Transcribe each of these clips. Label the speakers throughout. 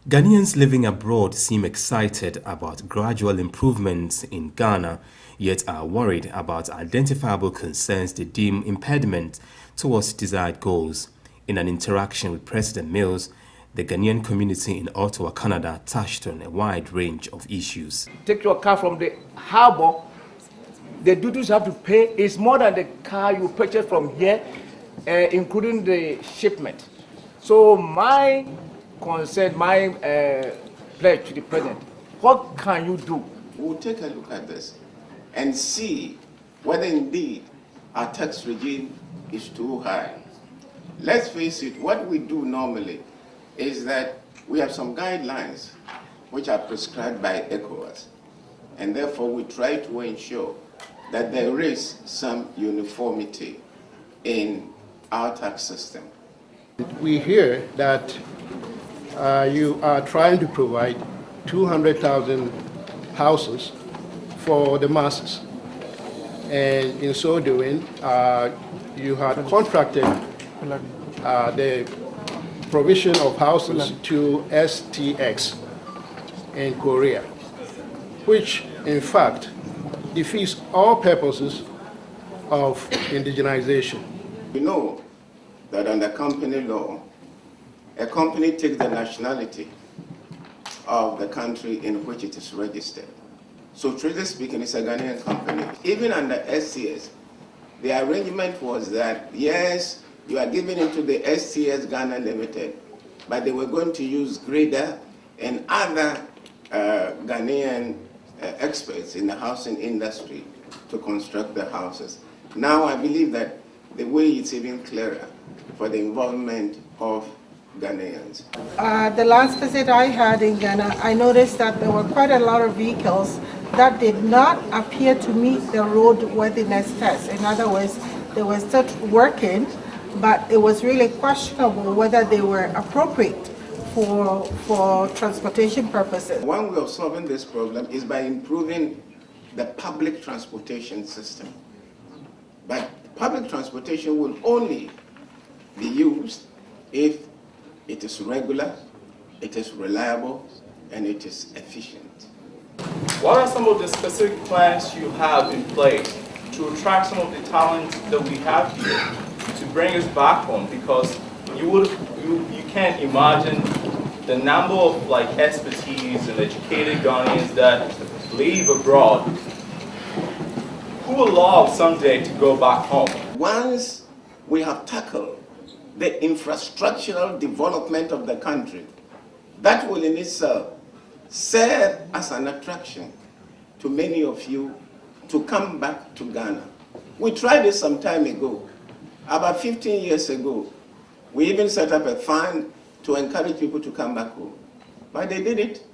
Speaker 1: Ghanaians living abroad seem excited about gradual improvements in Ghana, yet are worried about identifiable concerns they deem impediment towards desired goals. In an interaction with President Mills, the Ghanaian community in Ottawa, Canada touched on a wide range of issues.
Speaker 2: Take your car from the harbor, the duties you have to pay is more than the car you purchase from here, including the shipment. So my concern, my pledge to the president, what can you do?
Speaker 3: We'll take a look at this and see whether indeed our tax regime is too high. Let's face it, what we do normally is that we have some guidelines which are prescribed by ECOWAS, and therefore we try to ensure that there is some uniformity in our tax system.
Speaker 4: We hear that you are trying to provide 200,000 houses for the masses, and in so doing, you had contracted the provision of houses to STX in Korea, which in fact defeats all purposes of indigenization.
Speaker 3: You know that under company law, a company takes the nationality of the country in which it is registered. So truly speaking, it's a Ghanaian company. Even under STS, the arrangement was that, yes, you are giving into the STS Ghana Limited, but they were going to use Grader and other Ghanaian experts in the housing industry to construct the houses. Now I believe that the way it's even clearer for the involvement of Ghanaians.
Speaker 5: The last visit I had in Ghana, I noticed that there were quite a lot of vehicles that did not appear to meet the roadworthiness test. In other words, they were still working, but it was really questionable whether they were appropriate for transportation purposes.
Speaker 3: One way of solving this problem is by improving the public transportation system. But public transportation will only be used if it is regular, it is reliable, and it is efficient.
Speaker 6: What are some of the specific plans you have in place to attract some of the talent that we have here to bring us back home? Because you can't imagine the number of expertise and educated Ghanaians that live abroad who will love someday to go back home.
Speaker 3: Once we have tackled the infrastructural development of the country, that will in itself serve as an attraction to many of you to come back to Ghana. We tried this some time ago. About 15 years ago, we even set up a fund to encourage people to come back home. But they did it.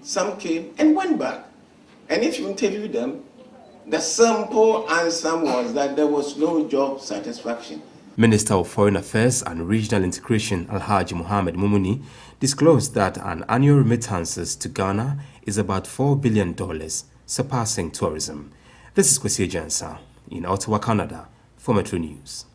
Speaker 3: Some came and went back. And if you interview them, the simple answer was that there was no job satisfaction.
Speaker 1: Minister of Foreign Affairs and Regional Integration Alhaji Mohamed Mumuni disclosed that an annual remittances to Ghana is about $4 billion, surpassing tourism. This is Kwesi Jansa in Ottawa, Canada, for Metro News.